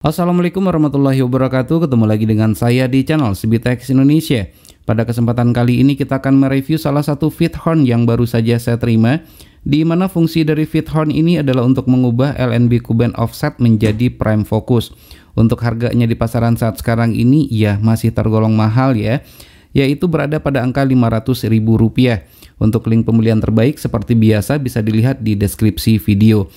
Assalamualaikum warahmatullahi wabarakatuh. Ketemu lagi dengan saya di channel Sibitex Indonesia. Pada kesempatan kali ini kita akan mereview salah satu feed horn yang baru saja saya terima, di mana fungsi dari feed horn ini adalah untuk mengubah LNB Q-band offset menjadi prime focus. Untuk harganya di pasaran saat sekarang ini ya masih tergolong mahal ya, yaitu berada pada angka Rp500.000. Untuk link pembelian terbaik seperti biasa bisa dilihat di deskripsi video.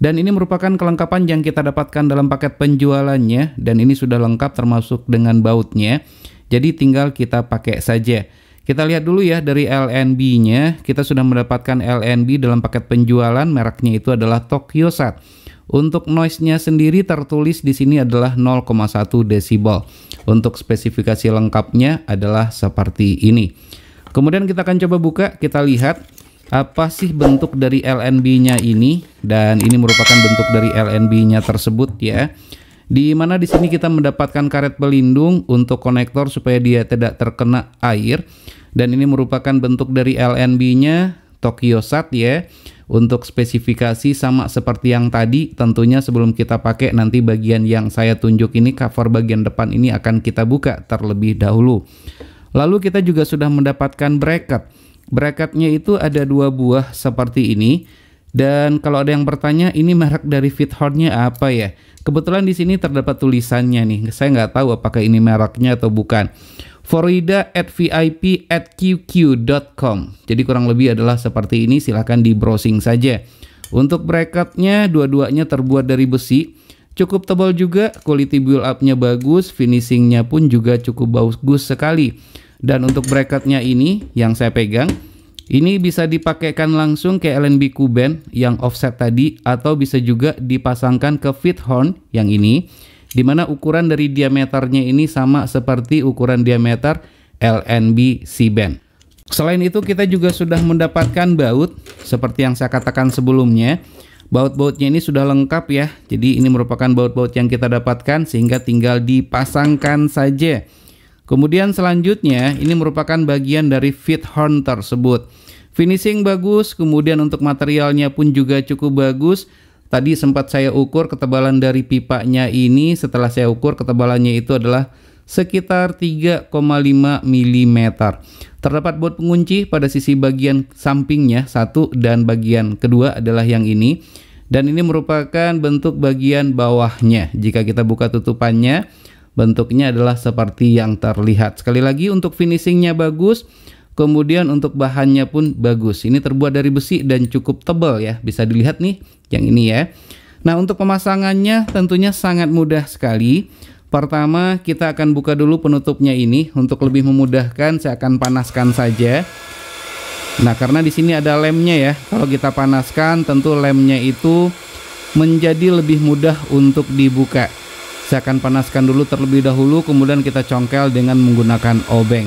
Dan ini merupakan kelengkapan yang kita dapatkan dalam paket penjualannya, dan ini sudah lengkap termasuk dengan bautnya. Jadi tinggal kita pakai saja. Kita lihat dulu ya dari LNB-nya. Kita sudah mendapatkan LNB dalam paket penjualan, mereknya itu adalah Tokyosat. Untuk noise-nya sendiri tertulis di sini adalah 0,1 desibel. Untuk spesifikasi lengkapnya adalah seperti ini. Kemudian kita akan coba buka, kita lihat apa sih bentuk dari LNB-nya ini, dan ini merupakan bentuk dari LNB-nya tersebut ya. Di mana di sini kita mendapatkan karet pelindung untuk konektor supaya dia tidak terkena air, dan ini merupakan bentuk dari LNB-nya Tokyosat ya. Untuk spesifikasi sama seperti yang tadi, tentunya sebelum kita pakai nanti bagian yang saya tunjuk ini, cover bagian depan ini akan kita buka terlebih dahulu. Lalu kita juga sudah mendapatkan bracket. Bracketnya itu ada 2 buah seperti ini. Dan kalau ada yang bertanya, ini merek dari feed horn-nya apa ya? Kebetulan di sini terdapat tulisannya nih. Saya nggak tahu apakah ini mereknya atau bukan. Florida@vip@qq.com. Jadi kurang lebih adalah seperti ini. Silahkan di browsing saja. Untuk bracketnya dua-duanya terbuat dari besi. Cukup tebal juga, quality build up-nya bagus, finishingnya pun juga cukup bagus sekali. Dan untuk bracketnya ini yang saya pegang, ini bisa dipakaikan langsung ke LNB Q-band yang offset tadi, atau bisa juga dipasangkan ke feed horn yang ini, dimana ukuran dari diameternya ini sama seperti ukuran diameter LNB C-band. Selain itu kita juga sudah mendapatkan baut seperti yang saya katakan sebelumnya. Baut-bautnya ini sudah lengkap ya. Jadi ini merupakan baut-baut yang kita dapatkan sehingga tinggal dipasangkan saja. Kemudian selanjutnya ini merupakan bagian dari feed horn tersebut. Finishing bagus, kemudian untuk materialnya pun juga cukup bagus. Tadi sempat saya ukur ketebalan dari pipanya ini, setelah saya ukur ketebalannya itu adalah sekitar 3,5 mm. Terdapat baut pengunci pada sisi bagian sampingnya satu, dan bagian kedua adalah yang ini. Dan ini merupakan bentuk bagian bawahnya. Jika kita buka tutupannya, bentuknya adalah seperti yang terlihat. Sekali lagi untuk finishingnya bagus, kemudian untuk bahannya pun bagus. Ini terbuat dari besi dan cukup tebal ya. Bisa dilihat nih yang ini ya. Nah, untuk pemasangannya tentunya sangat mudah sekali. Pertama kita akan buka dulu penutupnya ini. Untuk lebih memudahkan saya akan panaskan saja. Nah, karena di sini ada lemnya ya. Kalau kita panaskan tentu lemnya itu menjadi lebih mudah untuk dibuka. Saya akan panaskan dulu terlebih dahulu, kemudian kita congkel dengan menggunakan obeng.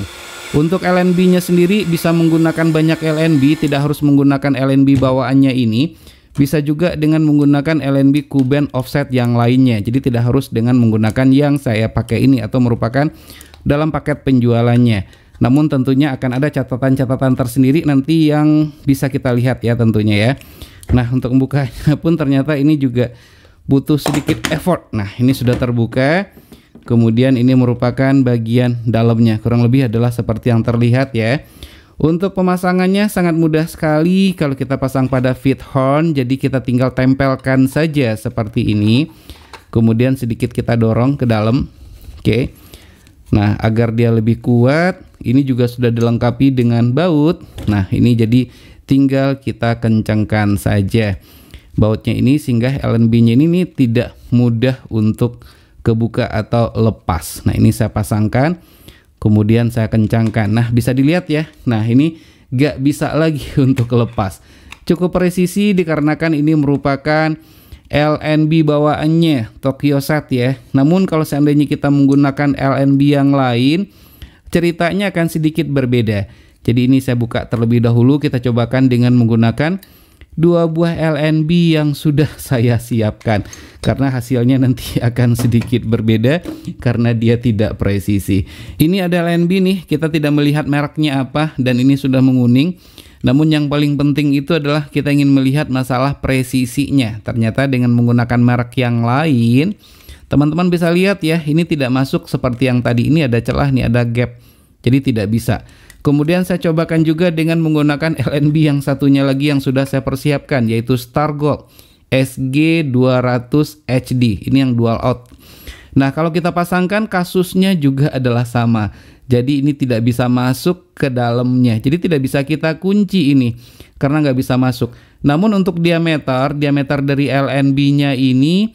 Untuk LNB-nya sendiri bisa menggunakan banyak LNB, tidak harus menggunakan LNB bawaannya ini. Bisa juga dengan menggunakan LNB Q-band offset yang lainnya. Jadi tidak harus dengan menggunakan yang saya pakai ini atau merupakan dalam paket penjualannya. Namun tentunya akan ada catatan-catatan tersendiri nanti yang bisa kita lihat ya tentunya ya. Nah, untuk membukanya pun ternyata ini juga butuh sedikit effort. Nah, ini sudah terbuka. Kemudian ini merupakan bagian dalamnya. Kurang lebih adalah seperti yang terlihat ya. Untuk pemasangannya sangat mudah sekali kalau kita pasang pada feed horn. Jadi kita tinggal tempelkan saja seperti ini. Kemudian sedikit kita dorong ke dalam. Oke. Nah, agar dia lebih kuat, ini juga sudah dilengkapi dengan baut. Nah, ini jadi tinggal kita kencangkan saja bautnya ini sehingga LNB-nya ini tidak mudah untuk kebuka atau lepas. Nah, ini saya pasangkan, kemudian saya kencangkan. Nah, bisa dilihat ya. Nah, ini gak bisa lagi untuk lepas. Cukup presisi dikarenakan ini merupakan LNB bawaannya Tokyosat ya. Namun kalau seandainya kita menggunakan LNB yang lain, ceritanya akan sedikit berbeda. Jadi ini saya buka terlebih dahulu, kita cobakan dengan menggunakan 2 buah LNB yang sudah saya siapkan, karena hasilnya nanti akan sedikit berbeda karena dia tidak presisi. Ini ada LNB nih, kita tidak melihat mereknya apa dan ini sudah menguning. Namun yang paling penting itu adalah kita ingin melihat masalah presisinya. Ternyata dengan menggunakan merek yang lain, Teman-teman bisa lihat ya, ini tidak masuk seperti yang tadi. Ini ada celah, ini ada gap. Jadi tidak bisa. Kemudian saya cobakan juga dengan menggunakan LNB yang satunya lagi yang sudah saya persiapkan, yaitu Star Gold SG200 HD. Ini yang dual out. Nah, kalau kita pasangkan kasusnya juga adalah sama. Jadi ini tidak bisa masuk ke dalamnya. Jadi tidak bisa kita kunci ini karena nggak bisa masuk. Namun untuk diameter dari LNB-nya ini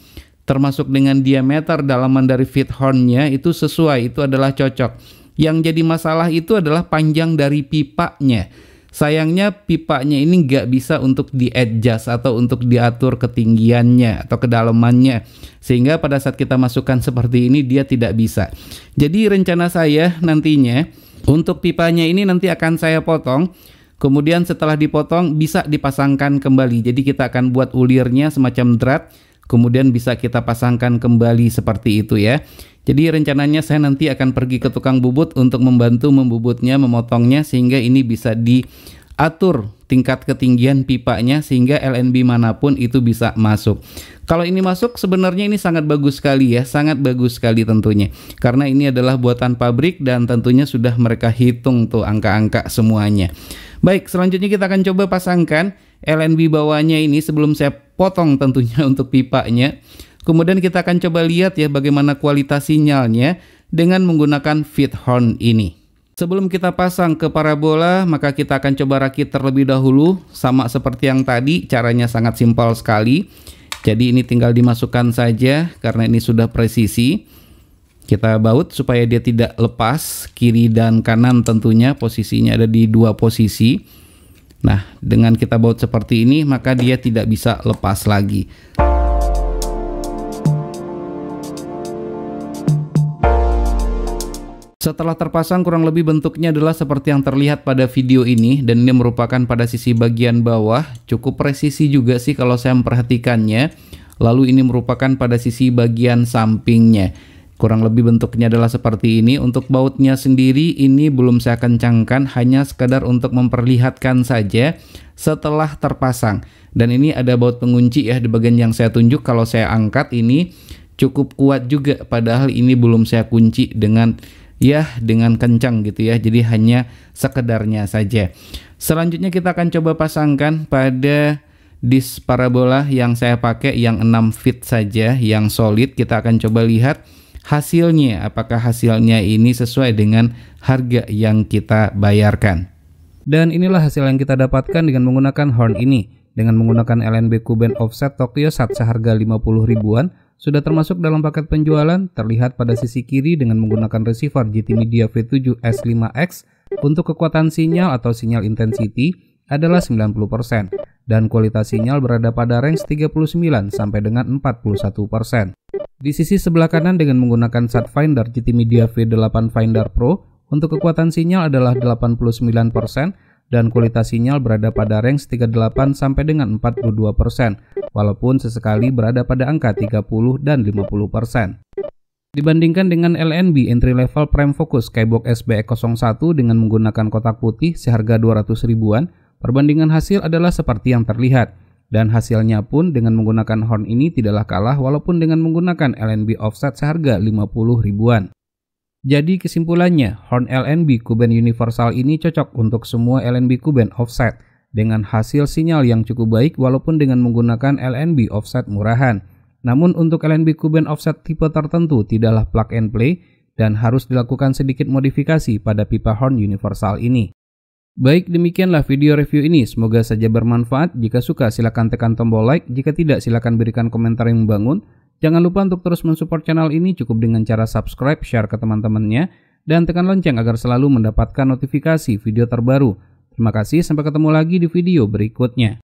termasuk dengan diameter dalaman dari feed horn-nya itu sesuai, itu adalah cocok. Yang jadi masalah itu adalah panjang dari pipanya. Sayangnya pipanya ini nggak bisa untuk di-adjust atau untuk diatur ketinggiannya atau kedalamannya. Sehingga pada saat kita masukkan seperti ini dia tidak bisa. Jadi rencana saya nantinya untuk pipanya ini nanti akan saya potong. Kemudian setelah dipotong bisa dipasangkan kembali. Jadi kita akan buat ulirnya semacam drat. Kemudian bisa kita pasangkan kembali seperti itu ya. Jadi rencananya saya nanti akan pergi ke tukang bubut untuk membantu membubutnya, memotongnya sehingga ini bisa diatur tingkat ketinggian pipanya sehingga LNB manapun itu bisa masuk. Kalau ini masuk sebenarnya ini sangat bagus sekali ya, sangat bagus sekali tentunya. Karena ini adalah buatan pabrik dan tentunya sudah mereka hitung tuh angka-angka semuanya. Baik, selanjutnya kita akan coba pasangkan LNB bawahnya ini sebelum saya potong tentunya untuk pipanya. Kemudian kita akan coba lihat ya bagaimana kualitas sinyalnya dengan menggunakan feed horn ini. Sebelum kita pasang ke parabola, maka kita akan coba rakit terlebih dahulu. Sama seperti yang tadi, caranya sangat simpel sekali. Jadi ini tinggal dimasukkan saja karena ini sudah presisi. Kita baut supaya dia tidak lepas, kiri dan kanan tentunya posisinya ada di dua posisi. Nah, dengan kita baut seperti ini, maka dia tidak bisa lepas lagi. Setelah terpasang kurang lebih bentuknya adalah seperti yang terlihat pada video ini dan ini merupakan pada sisi bagian bawah, cukup presisi juga sih kalau saya memperhatikannya. Lalu ini merupakan pada sisi bagian sampingnya. Kurang lebih bentuknya adalah seperti ini. Untuk bautnya sendiri ini belum saya kencangkan, hanya sekadar untuk memperlihatkan saja setelah terpasang. Dan ini ada baut pengunci ya di bagian yang saya tunjuk. Kalau saya angkat ini cukup kuat juga, padahal ini belum saya kunci dengan kencang gitu ya. Jadi hanya sekedarnya saja. Selanjutnya kita akan coba pasangkan pada disk parabola yang saya pakai yang 6 feet saja, yang solid. Kita akan coba lihat hasilnya, apakah hasilnya ini sesuai dengan harga yang kita bayarkan. Dan inilah hasil yang kita dapatkan dengan menggunakan horn ini. Dengan menggunakan LNB Kuben offset Tokyo Sat seharga 50 ribuan, sudah termasuk dalam paket penjualan. Terlihat pada sisi kiri dengan menggunakan receiver GT Media V7 S5X untuk kekuatan sinyal atau sinyal intensity adalah 90% dan kualitas sinyal berada pada range 39 sampai dengan 41%. Di sisi sebelah kanan dengan menggunakan Sat Finder GT Media V8 Finder Pro untuk kekuatan sinyal adalah 89% dan kualitas sinyal berada pada range 38 sampai dengan 42%, walaupun sesekali berada pada angka 30 dan 50%. Dibandingkan dengan LNB entry level prime focus Skybox SBX01 dengan menggunakan kotak putih seharga 200 ribuan, perbandingan hasil adalah seperti yang terlihat. Dan hasilnya pun dengan menggunakan horn ini tidaklah kalah walaupun dengan menggunakan LNB offset seharga 50 ribuan. Jadi kesimpulannya, horn LNB Kuben Universal ini cocok untuk semua LNB Kuben offset dengan hasil sinyal yang cukup baik walaupun dengan menggunakan LNB offset murahan. Namun untuk LNB Kuben offset tipe tertentu tidaklah plug and play dan harus dilakukan sedikit modifikasi pada pipa horn universal ini. Baik, demikianlah video review ini. Semoga saja bermanfaat. Jika suka silahkan tekan tombol like. Jika tidak silahkan berikan komentar yang membangun. Jangan lupa untuk terus mensupport channel ini cukup dengan cara subscribe, share ke teman-temannya, dan tekan lonceng agar selalu mendapatkan notifikasi video terbaru. Terima kasih, sampai ketemu lagi di video berikutnya.